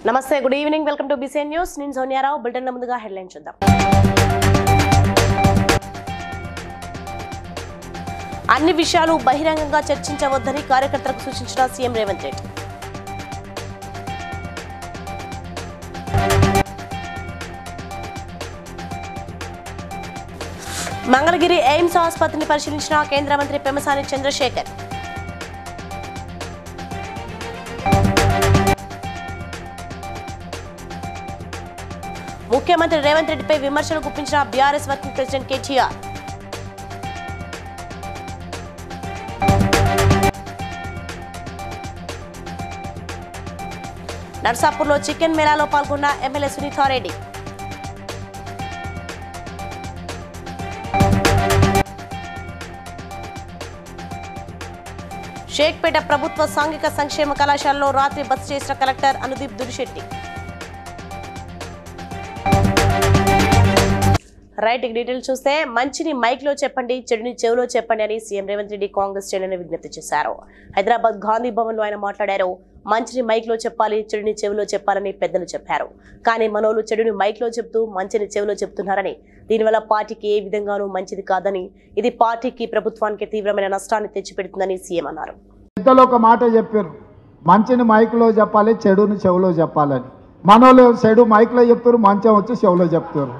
నమస్తే, good evening. Welcome to BCN news. నేను Sonia Rao. Bulletin ముందుగా హెడ్లైన్ చూద్దాం. అన్ని విషయాలు బహిరంగంగా చర్చించవద్దని కార్యకర్తలకు సూచించిన సీఎం రేవంత్ రెడ్డి. మంగళగిరి ఎయిమ్స్ ఆసుపత్రిని పరిశీలించిన కేంద్ర మంత్రి పెమ్మసాని చంద్రశేఖర్. ముఖ్యమంత్రి రేవంత్ రెడ్డిపై విమర్శలు గుప్పించిన బీఆర్ఎస్ వర్కింగ్ ప్రెసిడెంట్ కేటీఆర్. నర్సాపూర్లో చికెన్ మేళాలో పాల్గొన్న ఎమ్మెల్యే సునీతారెడ్డి. షేక్పేట ప్రభుత్వ సాంఘిక సంక్షేమ కళాశాలలో రాత్రి బస చేసిన collector Anudeep Durishetti. Right, details చూస్తే మంచిని మైక్ లో చెప్పండి, చెడుని చెవిలో చెప్పండి అని సీఎం రేవంత్ రెడ్డి కాంగ్రెస్ శ్రేణులను విజ్ఞప్తి చేశారు. హైదరాబాద్ గాంధీ భవన్ లో ఆయన మాట్లాడారు. మంచిని మైక్ లో చెప్పాలి, చెడుని చెవిలో చెప్పాలని పెద్దలు చెప్పారు. కానీ మనోళ్ళు చెడుని మైక్ లో చెప్తూ మంచిని చెవిలో చెప్తున్నారని, దీనివల్ల పార్టీకి ఏ విధంగానూ మంచిది కాదని, ఇది పార్టీకి ప్రభుత్వానికి తీవ్రమైన నష్టాన్ని తెచ్చిపెడుతుందని సీఎం అన్నారు. పెద్దలు ఒక మాట చెప్పారు, మంచిని మైక్ లో చెప్పాలి, చెడుని చెవిలో చెప్పాలని. మనోళ్ళు చెడు మైక్ లో చెప్తారు, మంచం వచ్చి చెవిలో చెప్తారు.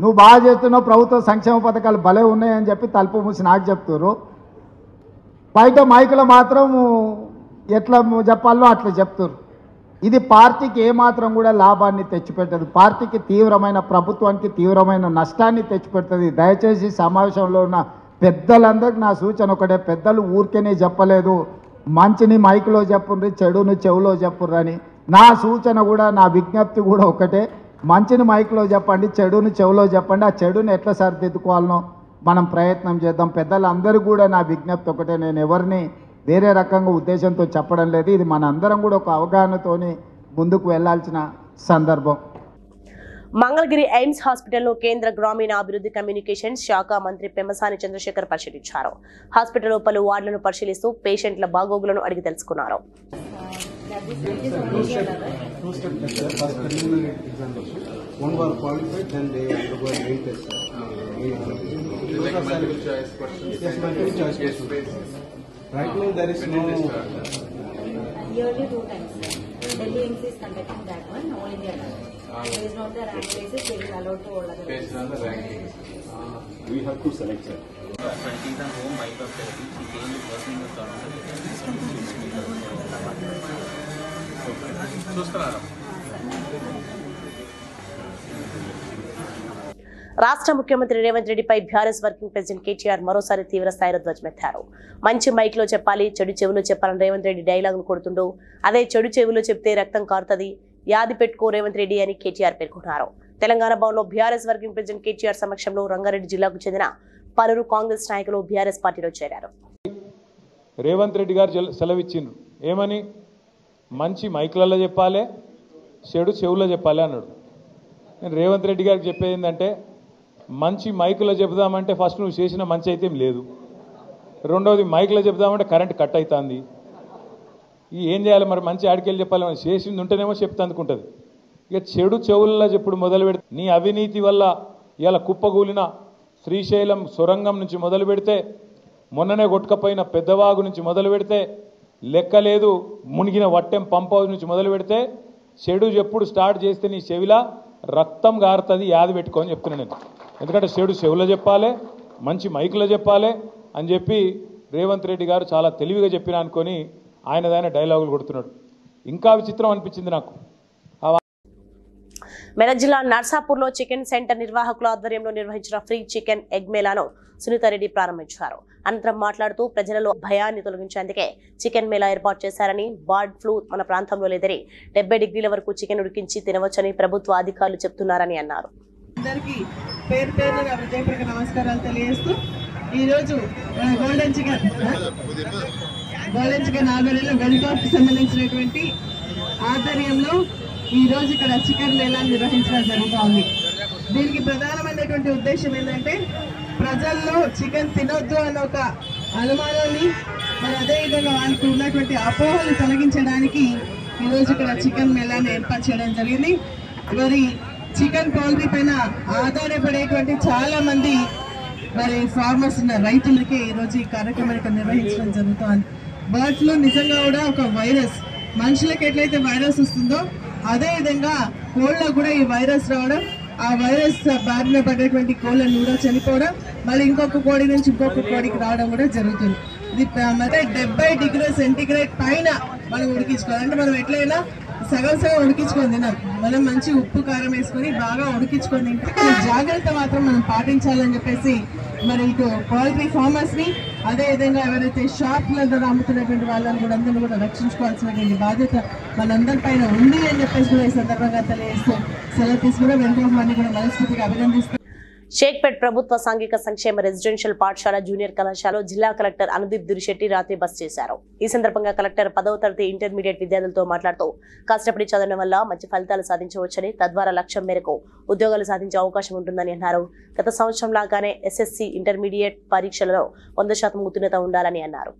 నువ్వు బాగా చేస్తున్నావు, ప్రభుత్వ సంక్షేమ పథకాలు భలే ఉన్నాయని చెప్పి తలుపు మూసి నాకు చెప్తారు. బయట మైకులో మాత్రం ఎట్లా చెప్పాలో అట్లా చెప్తారు. ఇది పార్టీకి ఏమాత్రం కూడా లాభాన్ని తెచ్చిపెట్టదు. పార్టీకి తీవ్రమైన, ప్రభుత్వానికి తీవ్రమైన నష్టాన్ని తెచ్చిపెడుతుంది. దయచేసి సమావేశంలో ఉన్న పెద్దలందరికీ నా సూచన ఒకటే, పెద్దలు ఊరికేనే చెప్పలేదు మంచిని మైకులో చెప్పుర్రి, చెడుని చెవులో చెప్పుర్రి అని. నా సూచన కూడా, నా విజ్ఞప్తి కూడా ఒకటే, మంచిని మైక్లో చెప్పండి, చెడుని చెవులో చెప్పండి. ఆ చెడుని ఎట్లా సరిదిద్దుకోవాలనో మనం ప్రయత్నం చేద్దాం. పెద్దలందరూ కూడా నా విజ్ఞప్తి ఒకటే, నేను ఎవరిని వేరే రకంగా ఉద్దేశంతో చెప్పడం లేదు. ఇది మన అందరం కూడా ఒక అవగాహనతోని ముందుకు వెళ్లాల్సిన సందర్భం. మంగళగిరి ఎయిమ్స్ హాస్పిటల్లో కేంద్ర గ్రామీణ అభివృద్ధి కమ్యూనికేషన్స్ శాఖ మంత్రి పెమ్మసాని చంద్రశేఖర్ పరిశీలించారు. హాస్పిటల్లో పలు వార్డులను పరిశీలిస్తూ పేషెంట్ల బాగోగులను అడిగి తెలుసుకున్నారు. One were qualified, then they undergo a brain test. Like multiple choice questions. Yes, multiple choice questions. Right now there is no. Yearly 2 times. Delhi AIIMS is conducting that one, all India level. Based on the rank basis, they will allow to all other. Based on the ranking. We have to select, sir. 20th and home microtherapy. She came with working with చూస్తున్నారు. రాష్ట్ర ముఖ్యమంత్రి రేవంత్ రెడ్డిపై BRS working president KTR మరోసారి తీవ్ర స్థాయిలో ధ్వజమెత్తారు. మంచి mic లో చెప్పాలి, చెడు చెవిలో చెప్పాలని రేవంత్ రెడ్డి డైలాగులు కొడుతుండూ, అదే చెడు చెవిలో చెప్తే రక్తం కారుతుంది, యాది పెట్టుకో రేవంత్ రెడ్డి అని కేటీఆర్ పేర్కొన్నారు. తెలంగాణ భవన్లో బీఆర్ఎస్ వర్కింగ్ ప్రెసిడెంట్ కేటీఆర్ సమక్షంలో రంగారెడ్డి జిల్లాకు చెందిన పలువురు కాంగ్రెస్ నాయకులు బీఆర్ఎస్ పార్టీలో చేరారు. రేవంత్ రెడ్డి గారు సెలవిచ్చిండ్రు, ఏమని? మంచి మైక్లలో చెప్పాలి, చెడు చెవులో చెప్పాలి అన్నాడు. నేను రేవంత్ రెడ్డి గారికి చెప్పేది ఏంటంటే, మంచి మైకులో చెబుదామంటే ఫస్ట్ నువ్వు చేసిన మంచి అయితే లేదు, రెండవది మైకులో చెబుదామంటే కరెంట్ కట్ అవుతుంది. ఏం చేయాలి మరి? మంచి ఆడికెళ్ళి చెప్పాలి, చేసింది ఉంటేనేమో చెప్తే అందుకుంటుంది. ఇక చెడు చెవుల్లో చెప్పుడు మొదలు పెడితే, నీ అవినీతి వల్ల ఇలా కుప్పగూలిన శ్రీశైలం సొరంగం నుంచి మొదలు పెడితే, మొన్ననే కొట్టుకపోయిన పెద్దవాగు నుంచి మొదలు పెడితే, లెక్కలేదు మునిగిన వట్టెం పంప్ హౌస్ నుంచి మొదలు పెడితే, చెడు ఎప్పుడు స్టార్ట్ చేస్తే నీ చెవిలా రక్తం గారుతుంది, యాది పెట్టుకోని చెప్తున్నాను నేను. ఎందుకంటే చెడు చెవులో చెప్పాలి, మంచి మైకులో చెప్పాలి అని చెప్పి రేవంత్ రెడ్డి గారు చాలా తెలివిగా చెప్పినా అనుకొని ఆయనదైన డైలాగులు కొడుతున్నాడు. ఇంకా విచిత్రం అనిపించింది నాకు. మెదక్ జిల్లా నర్సాపూర్లో చికెన్ సెంటర్ నిర్వాహకుల ఆధ్వర్యంలో నిర్వహించిన ఫ్రీ చికెన్ ఎగ్ మేళాను సునీతారెడ్డి ప్రారంభించారు. అనంతరం మాట్లాడుతూ ప్రజలలో భయాన్ని తొలగించేందుకే చికెన్ మేళా ఏర్పాటు చేశారని, బర్డ్ ఫ్లూ మన ప్రాంతంలో లేదని, 70 డిగ్రీల వరకు చికెన్ ఉడికించి తినవచ్చని ప్రభుత్వ అధికారులు చెప్తున్నారని అన్నారు. అందరికీ పేరు పేరున హృదయపూర్వక నమస్కారాలు తెలియజేస్తూ, ఈరోజు గోల్డెన్ చికెన్ ఆధ్వర్యంలో వెల్కాఫ్కి సంబంధించినటువంటి ఆధ్వర్యంలో ఈరోజు ఇక్కడ చికెన్ మేళా నిర్వహించడం జరుగుతోంది. దీనికి ప్రధానమైనటువంటి ఉద్దేశం ఏంటంటే, ప్రజల్లో చికెన్ తినొద్దు అన్న ఒక అనుమానాన్ని మరి అదేవిధంగా వాళ్ళకి ఉన్నటువంటి అపోహలు తొలగించడానికి ఈరోజు ఇక్కడ చికెన్ మేళాన్ని ఏర్పాటు చేయడం జరిగింది. మరి చికెన్ పౌల్ట్రీ పైన ఆధారపడేటువంటి చాలా మంది మరి ఫార్మర్స్ ఉన్న రైతులకి ఈరోజు ఈ కార్యక్రమాన్ని నిర్వహించడం జరుగుతుంది. బర్డ్ ఫ్లూ నిజంగా కూడా ఒక వైరస్, మనుషులకు ఎట్లయితే వైరస్ వస్తుందో అదేవిధంగా కోళ్ళకు కూడా ఈ వైరస్ రావడం, ఆ వైరస్ బారిన పడేటువంటి కోళ్ళను కూడా చనిపోవడం, మళ్ళీ ఇంకొక కోడి నుంచి ఇంకొక కోడికి రావడం కూడా జరుగుతుంది. ఇది ಮತ್ತೆ 70 డిగ్రీ సెంటీగ్రేడ్ పైన మనం ఉడికించుకోవాలి. అంటే మనం ఎట్లయినా సగం ఉడికించుకొని తినాలి. మనం మంచి ఉప్పు కారం వేసుకొని బాగా ఉడికించుకొని తింటే జాగ్రత్త మాత్రం మనం పాటించాలని చెప్పేసి మరి ఇటు పౌల్ట్రీ ఫార్మర్స్ని అదేవిధంగా ఎవరైతే షాప్లలో అమ్ముతున్నటువంటి వాళ్ళని కూడా అందరినీ కూడా రక్షించుకోవాల్సినటువంటి బాధ్యత మనందరి పైన ఉంది అని చెప్పేసి కూడా ఈ సందర్భంగా తెలియజేస్తూ సెలవు తీసుకుని వెంకటరమణని కూడా మనస్ఫూర్తిగా అభినందిస్తూ షేక్పేట్ ప్రభుత్వ సాంఘిక సంక్షేమ రెసిడెన్షియల్ పాఠశాల జూనియర్ కళాశాలలో జిల్లా కలెక్టర్ అనుదీప్ దురిశెట్టి రాత్రి బస్ చేశారు. ఈ సందర్భంగా కలెక్టర్ 10వ తరగతి ఇంటర్మీడియట్ విద్యార్థులతో మాట్లాడుతూ కష్టపడి చదవడం వల్ల మంచి ఫలితాలు సాధించవచ్చని, తద్వారా లక్ష్యం మేరకు ఉద్యోగాలు సాధించే అవకాశం ఉంటుందని అన్నారు. గత సంవత్సరం లాగానే ఎస్ఎస్సి ఇంటర్మీడియట్ పరీక్షలలో 100% ఉత్తీర్ణత ఉండాలని అన్నారు.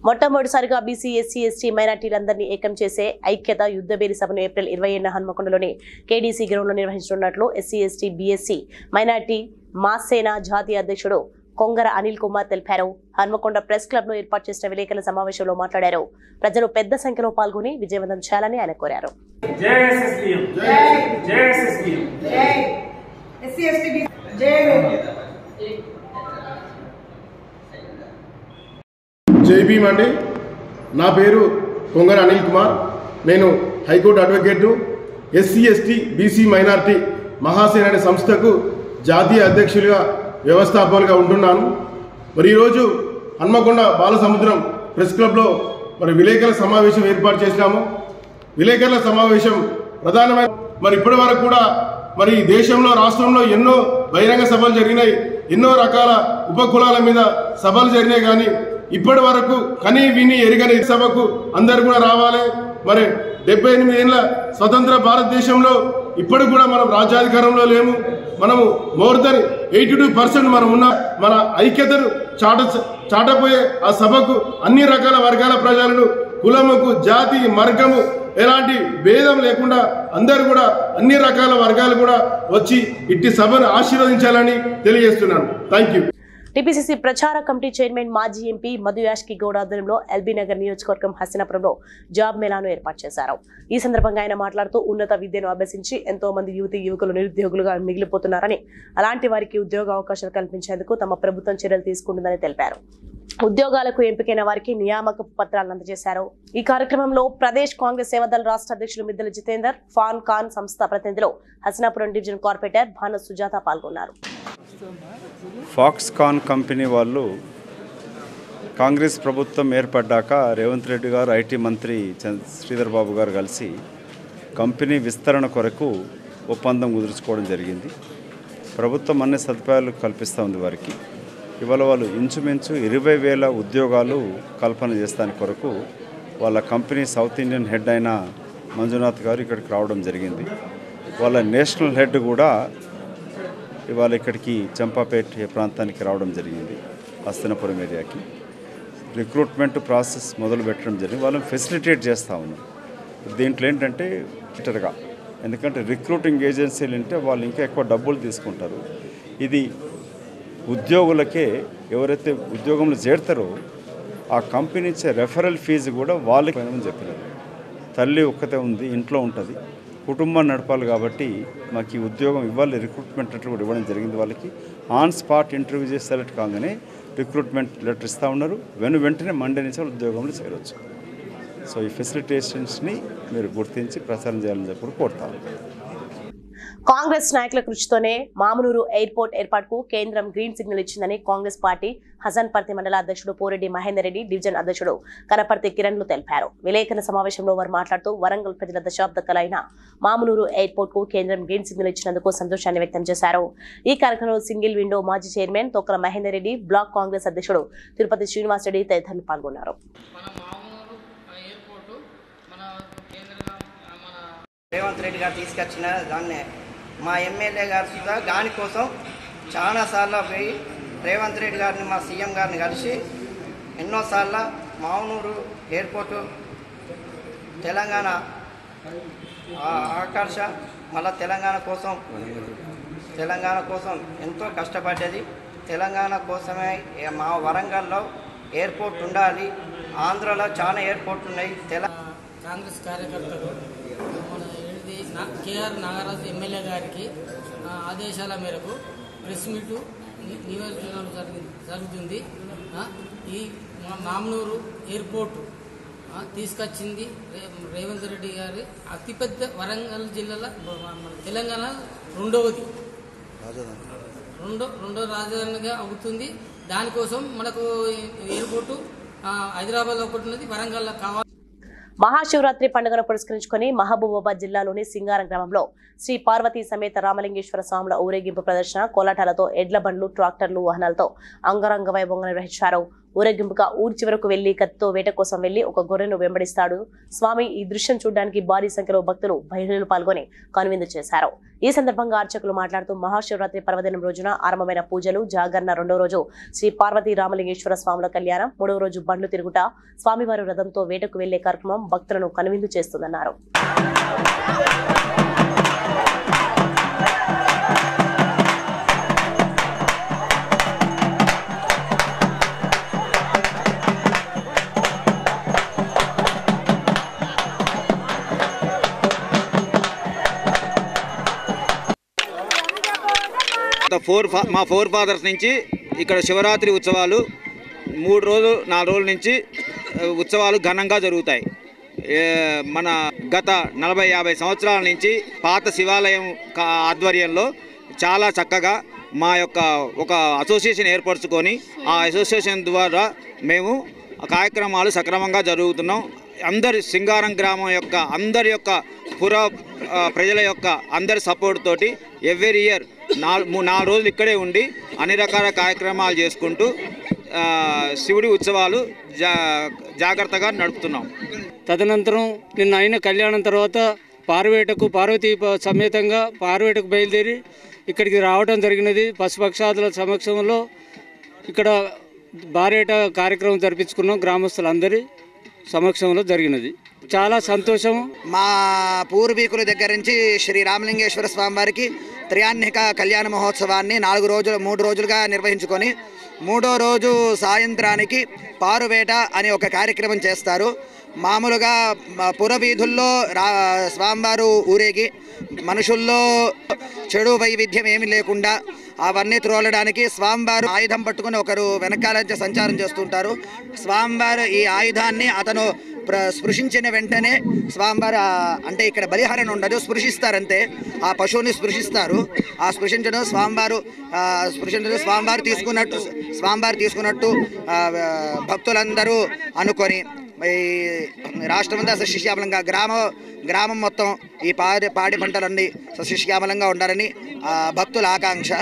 మొట్టమొదటిసారిగా బీసీ, ఎస్సీ, ఎస్టీ, మైనార్టీలందరినీ ఏకం చేసే ఐక్యత యుద్ధబేరి సభను ఏప్రిల్ 27న హన్మకొండలోని కేడీసీ గ్రౌండ్లో నిర్వహించనున్నట్లు ఎస్సీ, ఎస్టీ, బీఎస్సీ, మైనార్టీ మాసేన జాతీయ అధ్యక్షుడు కొంగర అనిల్ కుమార్ తెలిపారు. హన్మకొండ ప్రెస్ క్లబ్ లో ఏర్పాటు చేసిన విలేకరుల సమావేశంలో మాట్లాడారు. ప్రజలు పెద్ద సంఖ్యలో పాల్గొని విజయవంతం చేయాలని ఆయన కోరారు. జై భీమ్ అండి. నా పేరు కొంగర అనిల్ కుమార్. నేను హైకోర్టు అడ్వకేట్ను. SC, ST, BC, minority Mahasena అనే సంస్థకు జాతీయ అధ్యక్షులుగా వ్యవస్థాపకులుగా ఉంటున్నాను. మరి ఈరోజు హన్మకొండ బాలసముద్రం ప్రెస్ క్లబ్లో మరి విలేకరుల సమావేశం ఏర్పాటు చేసినాము. విలేకరుల సమావేశం ప్రధానమైన మరి ఇప్పటి వరకు కూడా మరి దేశంలో, రాష్ట్రంలో ఎన్నో బహిరంగ సభలు జరిగినాయి, ఎన్నో రకాల ఉపకులాల మీద సభలు జరిగినాయి. కానీ ఇప్పటి వరకు కనీ విని ఎరగని సభకు అందరు కూడా రావాలి. మరి 78 ఏళ్ల స్వతంత్ర భారతదేశంలో ఇప్పుడు కూడా మనం రాజ్యాధికారంలో లేము. మనము మోర్ దెన్ 82% మనం ఉన్న మన ఐక్యతను చాటపోయే ఆ సభకు అన్ని రకాల వర్గాల ప్రజలను, కులముకు, జాతి, మార్గము ఎలాంటి భేదం లేకుండా అందరూ కూడా అన్ని రకాల వర్గాలు కూడా వచ్చి ఇట్టి సభను ఆశీర్వదించాలని తెలియజేస్తున్నాను. Thank you. టీపీసీసీ ప్రచార కమిటీ చైర్మన్ మాజీ ఎంపీ మధు యాష్కి గౌడ్ ఆధ్వర్యంలో ఎల్బీ నగర్ నియోజకవర్గం హస్తినాపురంలో జాబ్ మేళాను ఏర్పాటు చేశారు. ఈ సందర్భంగా ఆయన మాట్లాడుతూ ఉన్నత విద్యను అభ్యసించి ఎంతో మంది యువకులు నిరుద్యోగులుగా మిగిలిపోతున్నారని, అలాంటి వారికి ఉద్యోగ అవకాశాలు కల్పించేందుకు తమ ప్రభుత్వం చర్యలు తీసుకుంటుందని తెలిపారు. ఉద్యోగాలకు ఎంపికైన వారికి నియామక పత్రాలను అందజేశారు. ఈ కార్యక్రమంలో ప్రదేశ్ కాంగ్రెస్ సేవాదళ రాష్ట్ర అధ్యక్షులు మిద్దెల జితేందర్, ఫాన్ ఖాన్ సంస్థ ప్రతినిధులు, హస్తినాపురం డివిజన్ కార్పొరేటర్ భాను సుజాత పాల్గొన్నారు. ఫాక్స్కాన్ కంపెనీ వాళ్ళు కాంగ్రెస్ ప్రభుత్వం ఏర్పడ్డాక రేవంత్ రెడ్డి గారు, ఐటీ మంత్రి శ్రీధర్ బాబు గారు కలిసి కంపెనీ విస్తరణ కొరకు ఒప్పందం కుదుర్చుకోవడం జరిగింది. ప్రభుత్వం అన్ని సదుపాయాలు కల్పిస్తూ ఉంది వారికి. ఇవాళ వాళ్ళు ఇంచుమించు 20,000 ఉద్యోగాలు కల్పన చేస్తాని కొరకు వాళ్ళ కంపెనీ సౌత్ ఇండియన్ హెడ్ అయిన మంజునాథ్ గారు ఇక్కడికి రావడం జరిగింది. వాళ్ళ నేషనల్ హెడ్ కూడా ఇవాళ ఇక్కడికి చంపాపేట్ ప్రాంతానికి రావడం జరిగింది, హస్తినాపురం ఏరియాకి. రిక్రూట్మెంట్ ప్రాసెస్ మొదలు పెట్టడం జరిగింది. వాళ్ళని ఫెసిలిటేట్ చేస్తూ ఉన్నాం. దీంట్లో ఏంటంటే ఇటర్గా, ఎందుకంటే రిక్రూటింగ్ ఏజెన్సీలు అంటే వాళ్ళు ఇంకా ఎక్కువ డబ్బులు తీసుకుంటారు. ఇది ఉద్యోగులకే, ఎవరైతే ఉద్యోగంలో చేరుతారో ఆ కంపెనీ ఇచ్చే రెఫరల్ ఫీజు కూడా వాళ్ళకి చెప్పినారు. తల్లి ఒక్కతే ఉంది, ఇంట్లో ఉంటుంది, కుటుంబాన్ని నడపాలి కాబట్టి మాకు ఈ ఉద్యోగం ఇవ్వాలి, రిక్రూట్మెంట్ లెటర్ కూడా ఇవ్వడం జరిగింది. వాళ్ళకి ఆన్ స్పాట్ ఇంటర్వ్యూ చేసి సెలెక్ట్ కాగానే రిక్రూట్మెంట్ లెటర్ ఇస్తూ ఉన్నారు. వెంటనే మండే నుంచి వాళ్ళు ఉద్యోగంలో చేరవచ్చు. సో ఈ ఫెసిలిటేషన్స్ని మీరు గుర్తించి ప్రచారం చేయాలని చెప్పి కోరుతాను. కాంగ్రెస్ నాయకుల కృషితోనే మామునూరు ఎయిర్పోర్ట్ ఏర్పాటుకు కేంద్రం గ్రీన్ సిగ్నల్ ఇచ్చిందని కాంగ్రెస్ పార్టీ హజన్పర్తి మండల అధ్యక్షుడు పోరెడ్డి మహేందర్ రెడ్డి, డివిజన్ అధ్యక్షుడు కనపర్తి కిరణ్లు తెలిపారు. విలేకరుల సమావేశంలో వారు మాట్లాడుతూ వరంగల్ ప్రజల దశాబ్ద కలైన మామునూరు ఎయిర్పోర్ట్ కు కేంద్రం గ్రీన్ సిగ్నల్ ఇచ్చినందుకు సంతోషాన్ని వ్యక్తం చేశారు. ఈ కార్యక్రమంలో సింగిల్ విండో మాజీ చైర్మన్ తొక్కల మహేందర్ రెడ్డి, బ్లాక్ కాంగ్రెస్ అధ్యక్షుడు తిరుపతి శ్రీనివాస్ రెడ్డి తదితరులు పాల్గొన్నారు. రేవంత్ రెడ్డి గారు తీసుకొచ్చిన దాన్ని మా ఎమ్మెల్యే గారు సుధా దానికోసం చాలాసార్లు పోయి రేవంత్ రెడ్డి గారిని మా సీఎం గారిని కలిసి ఎన్నోసార్లు మామునూరు ఎయిర్పోర్టు తెలంగాణ ఆకర్ష మళ్ళీ తెలంగాణ కోసం ఎంతో కష్టపడ్డది. తెలంగాణ కోసమే మా వరంగల్లో ఎయిర్పోర్ట్ ఉండాలి. ఆంధ్రలో చాలా ఎయిర్పోర్ట్లు ఉన్నాయి. కాంగ్రెస్ కార్యకర్తలు మన కేఆర్ నాగరాజు ఎమ్మెల్యే గారికి ఆదేశాల మేరకు ప్రెస్ మీటు నియోజకవర్గంలో జరుగుతుంది. ఈ మామునూరు ఎయిర్పోర్టు తీసుకొచ్చింది రేవంత్ రెడ్డి గారి అతిపెద్ద వరంగల్ జిల్లాలో తెలంగాణ రెండో రాజధానిగా అవుతుంది. దానికోసం మనకు ఎయిర్పోర్టు హైదరాబాద్లో ఒకటి ఉన్నది, వరంగల్లో కావాలి. మహాశివరాత్రి పండుగను పురస్కరించుకుని మహబూబాబాద్ జిల్లాలోని సింగారం గ్రామంలో శ్రీ పార్వతీ సమేత రామలింగేశ్వర స్వాముల ఊరేగింపు ప్రదర్శన, కోలాటాలతో ఎడ్ల బండ్లు, ట్రాక్టర్లు, వాహనాలతో అంగరంగ వైభవంగా నిర్వహించారు. ఊరేగింపుగా ఊరి చివరకు వెళ్లి కత్తితో వేట కోసం వెళ్లి ఒక గొర్రెను వెంబడిస్తాడు స్వామి. ఈ దృశ్యం చూడడానికి భారీ సంఖ్యలో భక్తులు మహిళలు పాల్గొని కనువిందు చేశారు. ఈ సందర్భంగా అర్చకులు మాట్లాడుతూ మహాశివరాత్రి పర్వదినం రోజున ఆరంభమైన పూజలు, జాగరణ, రెండో రోజు శ్రీ పార్వతీ రామలింగేశ్వర స్వాముల కళ్యాణం, మూడవ రోజు బండ్లు తిరుగుట, స్వామివారి రథంతో వేటకు వెళ్లే కార్యక్రమం భక్తులను కనువిందు చేస్తుందన్నారు. మా ఫోర్ ఫాదర్స్ నుంచి ఇక్కడ శివరాత్రి ఉత్సవాలు 3 రోజులు 4 రోజుల నుంచి ఉత్సవాలు ఘనంగా జరుగుతాయి. మన గత 40-50 సంవత్సరాల నుంచి పాత శివాలయం ఆధ్వర్యంలో చాలా చక్కగా మా యొక్క ఒక అసోసియేషన్ ఏర్పరచుకొని ఆ అసోసియేషన్ ద్వారా మేము కార్యక్రమాలు సక్రమంగా జరుగుతున్నాం. అందరి సింగారం గ్రామం యొక్క అందరి యొక్క ప్రజల యొక్క అందరి సపోర్ట్ తోటి ఎవ్రీ ఇయర్ 4 రోజులు ఇక్కడే ఉండి అన్ని రకాల కార్యక్రమాలు చేసుకుంటూ శివుడి ఉత్సవాలు జాగ్రత్తగా నడుపుతున్నాం. తదనంతరం నిన్న అయిన కళ్యాణం తర్వాత పార్వతీ సమేతంగా పార్వేటకు బయలుదేరి ఇక్కడికి రావడం జరిగినది. పశుపక్షాదుల సమక్షంలో ఇక్కడ బారేట కార్యక్రమం జరిపించుకున్నాం. గ్రామస్తులందరి సమక్షంలో జరిగినది. చాలా సంతోషం. మా పూర్వీకుల దగ్గర నుంచి శ్రీ రామలింగేశ్వర స్వామి వారికి త్రియాన్నిక కళ్యాణ మహోత్సవాన్ని 3 రోజులుగా నిర్వహించుకొని 3వ రోజు సాయంత్రానికి పారువేట అనే ఒక కార్యక్రమం చేస్తారు. మామూలుగా పురవీధుల్లో స్వామివారు ఊరేగి మనుషుల్లో చెడు వైవిధ్యం ఏమీ లేకుండా అవన్నీ త్రోలడానికి స్వామివారు ఆయుధం పట్టుకుని ఒకరు వెనకాల సంచారం చేస్తుంటారు. స్వామివారు ఈ ఆయుధాన్ని అతను స్పృశించిన వెంటనే స్వామివారు అంటే ఇక్కడ బలిహరణ ఉండదు, స్పృశిస్తారంతే. ఆ పశువుని స్పృశిస్తారు. ఆ స్పృశించడం స్వామివారు తీసుకున్నట్టు భక్తులందరూ అనుకొని ఈ రాష్ట్రమంతా సస్యశ్యామలంగా గ్రామం మొత్తం ఈ పాడి పంటలన్నీ సస్యశ్యామలంగా ఉండాలని భక్తుల ఆకాంక్ష.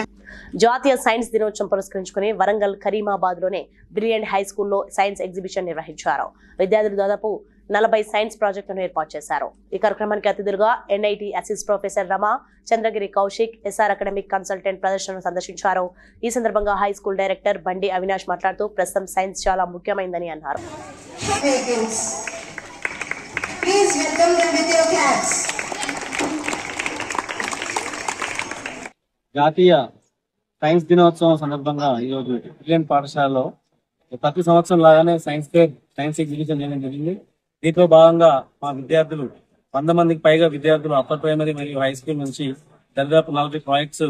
జాతీయ సైన్స్ దినోత్సవం పురస్కరించుకుని వరంగల్ కరీమాబాద్లోని బ్రిలియంట్ హై స్కూల్లో సైన్స్ ఎగ్జిబిషన్ నిర్వహించారు. విద్యార్థులు దాదాపు 40 సైన్స్ ప్రాజెక్టులను ఏర్పాటు చేశారు. ఈ కార్యక్రమానికి అతిథులుగా NIT assist professor Rama, Chandragiri Kaushik, SR academic consultant ప్రదర్శనను సందర్శించారు. ఈ సందర్భంగా హై స్కూల్ డైరెక్టర్ బండి అవినాష్ మాట్లాడుతూ ప్రస్తుతం సైన్స్ చాలా ముఖ్యమైందని అన్నారు. జాతీయ సైన్స్ దినోత్సవం సందర్భంగా ఈరోజు బ్రిలియంట్ పాఠశాలలో ప్రతి సంవత్సరం లాగానే సైన్స్ ఎగ్జిబిషన్ చేయడం జరిగింది. దీంట్లో భాగంగా మా విద్యార్థులు 100 మందికి పైగా విద్యార్థులు అప్పర్ ప్రైమరీ మరియు హై స్కూల్ నుంచి దాదాపు 40 ప్రాజెక్ట్స్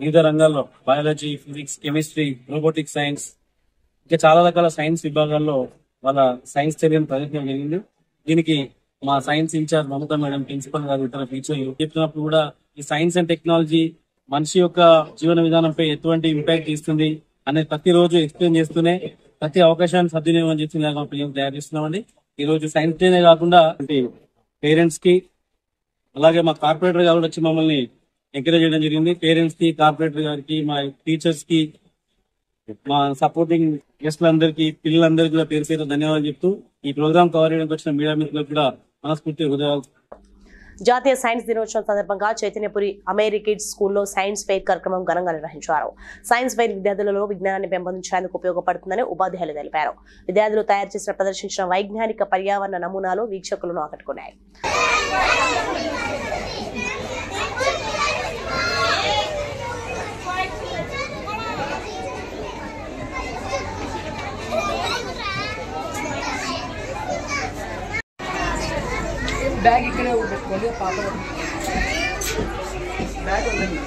వివిధ రంగాల్లో biology, physics, chemistry, robotic science ఇంకా చాలా రకాల సైన్స్ విభాగాల్లో వాళ్ళ సైన్స్ చర్యను ప్రదర్శించడం జరిగింది. దీనికి మా science incharge Mamata madam, principal గారు, ఇతర టీచర్లు చెప్పినప్పుడు కూడా ఈ సైన్స్ అండ్ టెక్నాలజీ మనిషి యొక్క జీవన విధానంపై ఎటువంటి ఇంపాక్ట్ ఇస్తుంది అనేది ప్రతిరోజు ఎక్స్ప్లెయిన్ చేస్తూనే ప్రతి అవకాశాన్ని సద్వినియోగం చేస్తున్నా తయారు చేస్తున్నామండి. ఈ రోజు సైన్స్ డేనే కాకుండా పేరెంట్స్ కి అలాగే మా కార్పొరేటర్ గారు వచ్చి మమ్మల్ని ఎంకరేజ్ చేయడం జరిగింది. పేరెంట్స్ కి, కార్పొరేటర్ గారికి, మా టీచర్స్ కి, మా సపోర్టింగ్ గెస్ట్లందరికీ, పిల్లలందరికీ కూడా పేరు పేరు ధన్యవాదాలు చెప్తూ ఈ ప్రోగ్రామ్ కవర్ చేయడానికి వచ్చిన మీడియా మిత్రులకు కూడా మనస్ఫూర్తి హృదయాలు. జాతీయ సైన్స్ దినోత్సవం సందర్భంగా చైతన్యపురి అమెరికిడ్స్ స్కూల్లో సైన్స్ ఫెయిర్ కార్యక్రమం ఘనంగా నిర్వహించారు. సైన్స్ ఫెయిర్ విద్యార్థులలో విజ్ఞానాన్ని పెంపొందించేందుకు ఉపయోగపడుతుందని ఉపాధ్యాయులు తెలిపారు. విద్యార్థులు తయారు చేసిన ప్రదర్శించిన వైజ్ఞానిక పర్యావరణ నమూనాలు వీక్షకులను ఆకట్టుకున్నాయి. బ్యాగ్ ఇక్కడే పెట్టుకోండి, పాప బ్యాగ్ ఉందండి.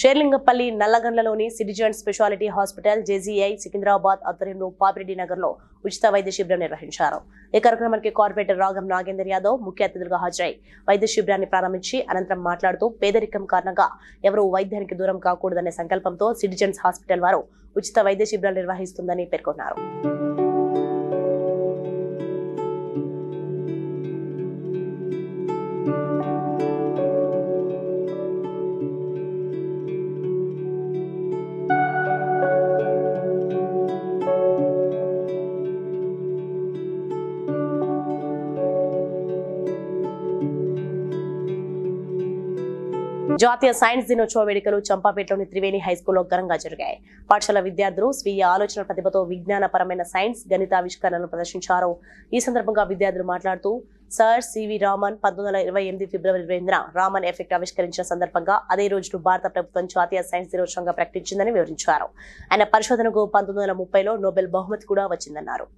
షేర్లింగపల్లి నల్లగండ్లలోని citizen speciality hospital JGI Secunderabad ఆధ్వర్యంలో పాపిరెడ్డి నగర్ లో ఉచిత వైద్య శిబిరం నిర్వహించారు. ఈ కార్యక్రమానికి కార్పొరేటర్ రాగం నాగేందర్ యాదవ్ ముఖ్య అతిథులుగా హాజరై వైద్య శిబిరాన్ని ప్రారంభించి అనంతరం మాట్లాడుతూ పేదరికం కారణంగా ఎవరూ వైద్యానికి దూరం కాకూడదనే సంకల్పంతో సిటిజన్స్ హాస్పిటల్ వారు ఉచిత వైద్య శిబిరాలు నిర్వహిస్తుందని పేర్కొన్నారు. జాతీయ సైన్స్ దినోత్సవ వేడుకలు చంపాపేటలోని త్రివేణి హైస్కూల్లో ఘనంగా జరిగాయి. పాఠశాల విద్యార్థులు స్వీయ ఆలోచన ప్రతిభతో విజ్ఞానపరమైన సైన్స్, గణిత ఆవిష్కరణలను ప్రదర్శించారు. ఈ సందర్భంగా విద్యార్థులు మాట్లాడుతూ సర్ సివి రామన్ 1928 ఫిబ్రవరి 20న రామన్ ఎఫెక్ట్ ఆవిష్కరించిన సందర్భంగా అదే రోజును భారత ప్రభుత్వం జాతీయ సైన్స్ దినోత్సవంగా ప్రకటించిందని వివరించారు. ఆయన పరిశోధనకు 1930లో నోబెల్ బహుమతి కూడా వచ్చిందన్నారు.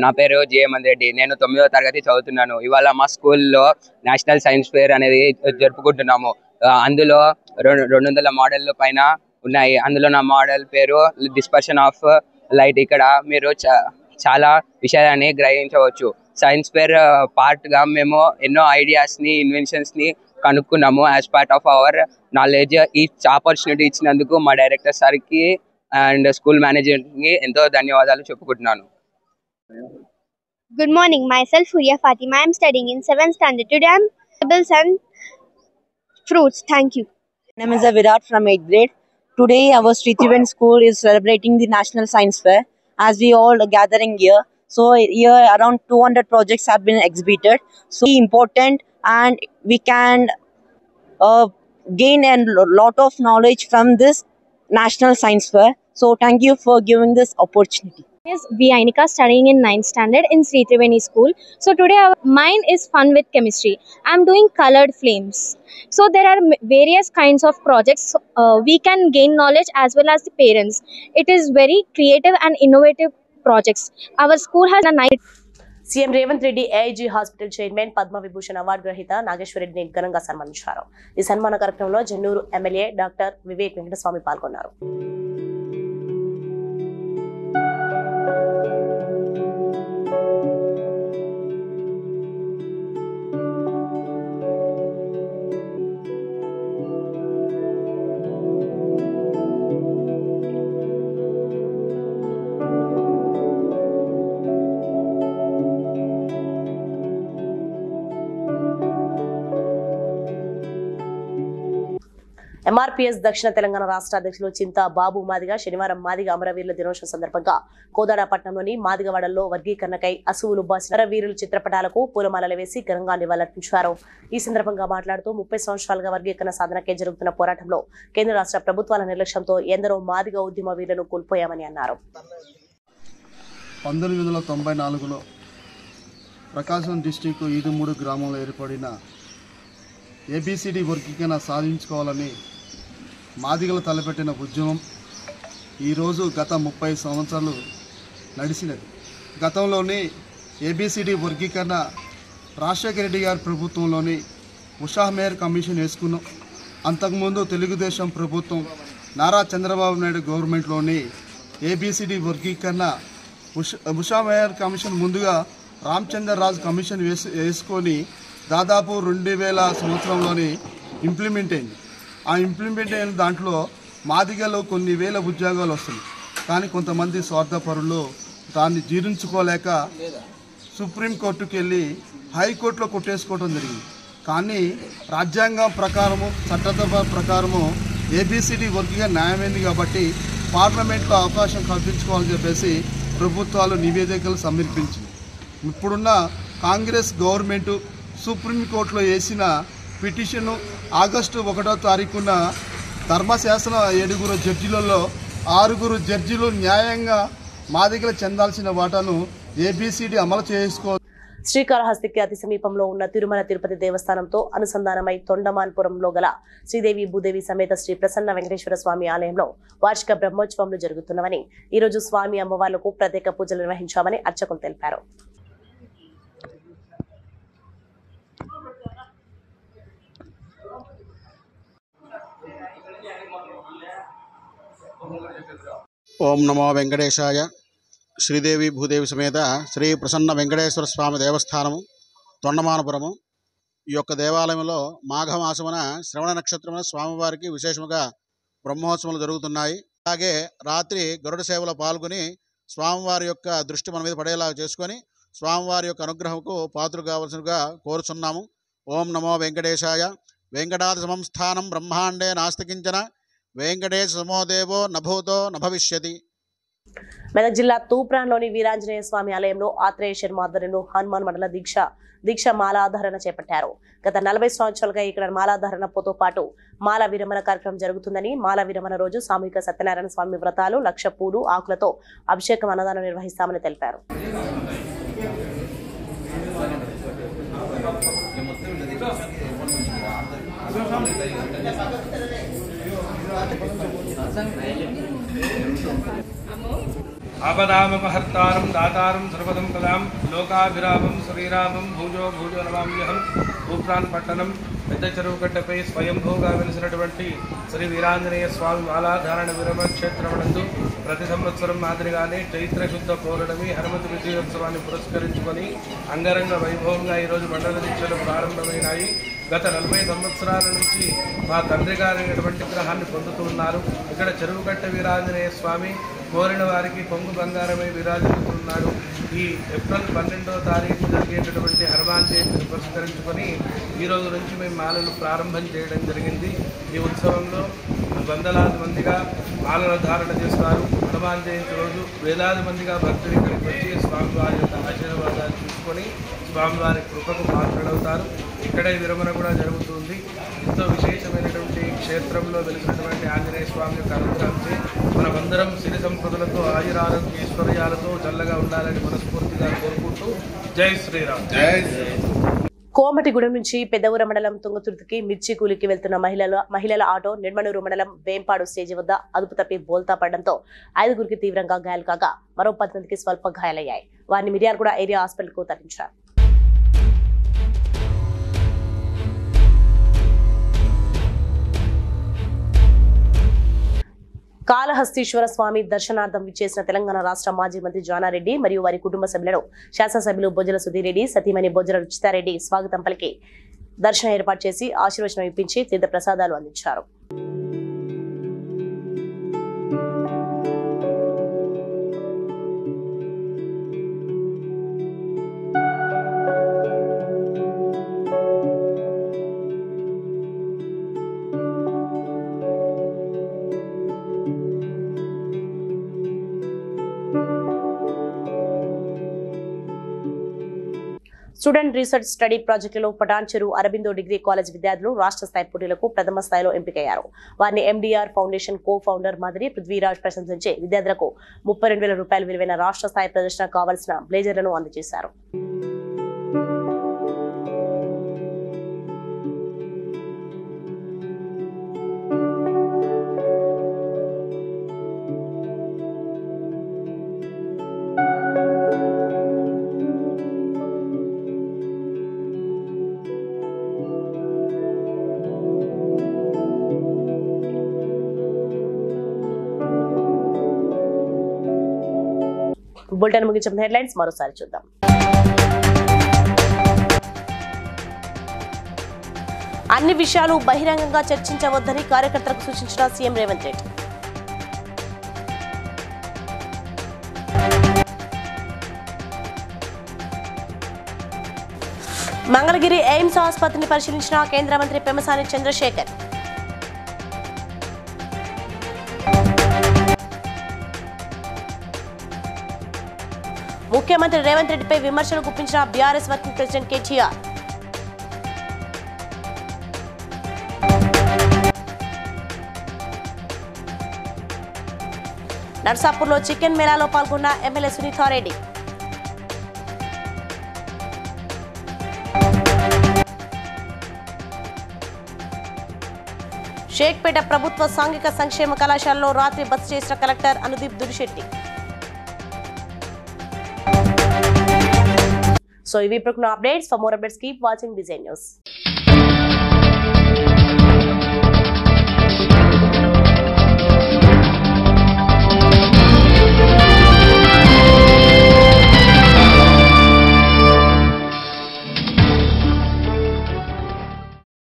నా పేరు జేఎమన్ రెడ్డి. నేను 9వ తరగతి చదువుతున్నాను. ఇవాళ మా స్కూల్లో నేషనల్ సైన్స్ ఫెయిర్ అనేది జరుపుకుంటున్నాము. అందులో 200 మోడళ్ల పైన ఉన్నాయి. అందులో నా మోడల్ పేరు డిస్పర్షన్ ఆఫ్ లైట్. ఇక్కడ మీరు చాలా విషయాన్ని గ్రహించవచ్చు. సైన్స్ ఫెయిర్ పార్ట్ గా మేము ఎన్నో ఐడియాస్ ని, ఇన్వెన్షన్స్ ని కనుక్కున్నాము. As part of our knowledge ఈ ఆపర్చునిటీ ఇచ్చినందుకు మా డైరెక్టర్ సార్ కి అండ్ స్కూల్ మేనేజ్మెంట్ కి ఎంతో ధన్యవాదాలు చెప్పుకుంటున్నాను. Good morning. Myself Huria Fatima. I am studying in 7th standard. Today I am vegetables and fruits. Thank you. My name is Virat from 8th grade. Today our Sri Triveni school is celebrating the National Science Fair as we all are gathering here. So here around 200 projects have been exhibited. So important and we can gain a lot of knowledge from this National Science Fair. So thank you for giving this opportunity. Yes, V. Ainika studying in 9th standard in Sri Triveni school. So today mine is fun with chemistry. I am doing colored flames. So there are various kinds of projects. We can gain knowledge as well as the parents. It is very creative and innovative projects. Our school has a night. CM Revanth Reddy AIG hospital chairman Padma Vibhushan award గ్రహీత నాగేశ్వరరెడ్డిని ఘనంగా సన్మానించారు. ఈ సన్మాన కార్యక్రమంలో జన్నూరు MLA doctor Vivek Venkataswamy పాల్గొన్నారు. MRPS దక్షిణ తెలంగాణ రాష్ట్ర అధ్యక్షులు చింతా బాబు మాదిగ శనివారం మాదిగ అమరవీరుల దినోత్సవం సందర్భంగా కోదాడపట్నంలోని మాదిగవాడల్లో వర్గీకరణకై అసువులు బాసిన వీరుల చిత్రపటాలకు పూలమాలలు వేసి ఘనంగా నివాళులర్పించారు. ఈ సందర్భంగా మాట్లాడుతూ 30 సంవత్సరాలుగా వర్గీకరణ సాధనకే జరుగుతున్న పోరాటంలో కేంద్ర రాష్ట్ర ప్రభుత్వాల నిర్లక్ష్యంతో ఎందరో మాదిగ ఉద్యమ వీరులను కోల్పోయామని అన్నారు. 1994లో ప్రకాశం డిస్టిక్ ఈదుమూడు గ్రామంలో ఏర్పడిన ఏబిసిడి వర్గీకరణ సాధించుకోవాలని మాదిగలు తలపెట్టిన ఉద్యమం ఈరోజు గత 30 సంవత్సరాలు నడిచినది. గతంలోని ఏబిసిడి వర్గీకరణ రాజశేఖర రెడ్డి గారి ప్రభుత్వంలోని ఉషా మేయర్ కమిషన్ వేసుకున్నాం. అంతకుముందు తెలుగుదేశం ప్రభుత్వం నారా చంద్రబాబు నాయుడు గవర్నమెంట్లోని ఏబిసిడి వర్గీకరణ ఉషా మేయర్ కమిషన్ ముందుగా రామచంద్రరాజు కమిషన్ వేసుకొని దాదాపు 2000 సంవత్సరంలోని ఇంప్లిమెంట్ అయింది. ఆ ఇంప్లిమెంట్ అయిన దాంట్లో మాదిగలో కొన్ని వేల ఉద్యోగాలు వస్తున్నాయి. కానీ కొంతమంది స్వార్థపరులు దాన్ని జీర్ణించుకోలేక సుప్రీంకోర్టుకు వెళ్ళి హైకోర్టులో కొట్టేసుకోవడం జరిగింది. కానీ రాజ్యాంగం ప్రకారము చట్టసభ ప్రకారము ఏబిసిడి వర్గీగా న్యాయమైంది కాబట్టి పార్లమెంట్లో అవకాశం కల్పించుకోవాలని చెప్పేసి ప్రభుత్వాలు నివేదికలు సమర్పించింది. ఇప్పుడున్న కాంగ్రెస్ గవర్నమెంటు సుప్రీంకోర్టులో వేసిన పిటిషను ఆగస్టు 1వ తారీఖున ధర్మశాస్త్ర 7 జడ్జిలలో 6 జడ్జిలు న్యాయంగా మాదిగలు చెందాల్సిన వాటాను ఏబిసిడి అమలు చేసుకో. శ్రీకాళహస్తికి అతి సమీపంలో ఉన్న తిరుమల తిరుపతి దేవస్థానంతో అనుసంధానమై తొండమాన్పురంలో గల శ్రీదేవి భూదేవి సమేత శ్రీ ప్రసన్న వెంకటేశ్వర స్వామి ఆలయంలో వార్షిక బ్రహ్మోత్సవంలో జరుగుతున్నవని ఈ రోజు స్వామి అమ్మవార్లకు ప్రత్యేక పూజలు నిర్వహించామని అర్చకులు తెలిపారు. ఓం నమో వెంకటేశాయ. శ్రీదేవి భూదేవి సమేత శ్రీ ప్రసన్న వెంకటేశ్వర స్వామి దేవస్థానము తొండమానపురము. ఈ యొక్క దేవాలయంలో మాఘమాసమున శ్రవణ నక్షత్రమున స్వామివారికి విశేషముగా బ్రహ్మోత్సవాలు జరుగుతున్నాయి. అలాగే రాత్రి గరుడ సేవలో పాల్గొని స్వామివారి యొక్క దృష్టి మన మీద పడేలా చేసుకొని స్వామివారి యొక్క అనుగ్రహంకు పాత్రలు కావాల్సినగా కోరుచున్నాము. ఓం నమో వెంకటేశాయ. వెంకటాద్రి సంస్థానం బ్రహ్మాండే నాస్తికించన వెంకటేశ సమోదేవో నభూతో నభవిష్యతి. మెదక్ జిల్లా తూప్రాన్లోని వీరాంజనేయ స్వామి ఆలయంలో ఆత్రేయ శర్మ ఆధ్వర్యంలో హనుమాన్ మండల దీక్ష మాలాధారణ చేపట్టారు. గత 40 సంవత్సరాలుగా ఇక్కడ మాలాధారణతో పాటు మాల విరమణ కార్యక్రమం జరుగుతుందని, మాల విరమణ రోజు సామూహిక సత్యనారాయణ స్వామి వ్రతాలు, 1,00,000 పూలు ఆకులతో అభిషేకం అన్నదానం నిర్వహిస్తామని తెలిపారు. ఆపదామపహర్తారం దాతారం సర్వదం పదాం లోకాభిరామం శ్రీరామం భూజో భూజో నమామ్యహం. తూప్రాన్ పట్టణం పెద్ద చెరువు కట్టపై స్వయంభూగా వెలిసినటువంటి శ్రీ వీరాంజనేయ స్వామి మాలాధారణ విరమణ క్షేత్రమునందు ప్రతి సంవత్సరం మాదిరిగానే చైత్ర శుద్ధ పౌర్ణమి హనుమతి విజయోత్సవాన్ని పురస్కరించుకొని అంగరంగ వైభవంగా ఈరోజు మండల దీక్షలు ప్రారంభమైనాయి. గత 40 సంవత్సరాల నుంచి మా తండ్రి గారైనటువంటి విగ్రహాన్ని పొందుతున్నారు. ఇక్కడ చెరువుకట్ట వీరాంజనేయ స్వామి కోరిన వారికి పొంగు బంగారమై విరాజిల్లుతున్నాడు. ఈ ఏప్రిల్ 12వ తారీఖు జరిగేటటువంటి హనుమాన్ జయంతిని పురస్కరించుకొని ఈ రోజు నుంచి మేము మాలలు ప్రారంభం చేయడం జరిగింది. ఈ ఉత్సవంలో వందలాది మందిగా మాలల ధారణ చేస్తారు. హనుమాన్ జయంతి రోజు వేలాది మందిగా భక్తులు ఇక్కడికి వచ్చి స్వామివారి యొక్క ఆశీర్వాదాలు తీసుకొని స్వామివారి కృపకు పాత్రలవుతారు. ఇక్కడే విరమణ కూడా జరుగుతుంది. ఎంతో విశేషమైనటువంటి క్షేత్రంలో వెలిసినటువంటి ఆంజనేయ స్వామి యొక్క అనుగ్రహంచే మనమందరం సిరి సంపదలతో ఆయురారోగ్య ఐశ్వర్యాలతో చల్లగా ఉండాలని మనస్ఫూర్తిగా కోరుకుంటూ జై శ్రీరామ్. కోమటిగూడెం నుంచి పెద్దవూర మండలం తుంగతుర్తికి మిర్చి కూలికి వెళ్తున్న మహిళల ఆటో నిర్మనూరు మండలం వేంపాడు స్టేజి వద్ద అదుపు తప్పి బోల్తా పడడంతో 5గురికి తీవ్రంగా గాయాలు కాగా మరో 10 మందికి స్వల్ప గాయాలయ్యాయి. వారిని మిర్యాలగూడ ఏరియా హాస్పిటల్కు తరలించారు. కాళహస్తీశ్వర స్వామి దర్శనార్థం విచ్చేసిన తెలంగాణ రాష్ట్ర మాజీ మంత్రి జానారెడ్డి మరియు వారి కుటుంబ సభ్యులను శాసనసభ్యులు బొజ్జల సుధీరెడ్డి, సతీమణి బొజ్జల రుచితారెడ్డి స్వాగతం పలికి దర్శనం ఏర్పాటు చేసి ఆశీర్వచనం ఇప్పించి తీర్థ ప్రసాదాలు అందించారు. స్టూడెంట్ రీసెర్చ్ స్టడీ ప్రాజెక్టులో పటాన్చెరు అరబిందో డిగ్రీ కాలేజ్ విద్యార్థులు రాష్ట్ర స్థాయి పోటీలకు ప్రథమ స్థాయిలో ఎంపికయ్యారు. వారిని ఎండీఆర్ ఫౌండేషన్ కో ఫౌండర్ మాదిరి పృథ్వీరాజ్ ప్రశంసించి విద్యార్థులకు 32,000 రూపాయల విలువైన రాష్ట్ర స్థాయి ప్రదర్శన కావాల్సిన బ్లేజర్లను అందజేశారు. బులెటిన్ ముగించిన హెడ్లైన్స్ మరోసారి చూద్దాం. అన్ని విషయాలు బహిరంగంగా చర్చించవద్దని కార్యకర్తలకు సూచించిన సీఎం రేవంత్ రెడ్డి. మంగళగిరి ఎయిమ్స్ ఆసుపత్రిని పరిశీలించిన కేంద్ర మంత్రి పెమ్మసాని చంద్రశేఖర్. ముఖ్యమంత్రి రేవంత్ రెడ్డిపై విమర్శలు గుప్పించిన బీఆర్ఎస్ వర్కింగ్ ప్రెసిడెంట్ కేటీఆర్. నర్సాపూర్లో చికెన్ మేళాలో పాల్గొన్న ఎమ్మెల్యే సునీతారెడ్డి. షేక్పేట ప్రభుత్వ సాంఘిక సంక్షేమ కళాశాలలో రాత్రి బస చేసిన collector Anudeep Durishetti. So, if we program updates, for more updates, keep watching Design News.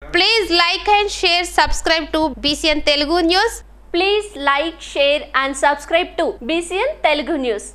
Please like and share, subscribe to BCN Telugu News. Please like, share and subscribe to BCN Telugu News.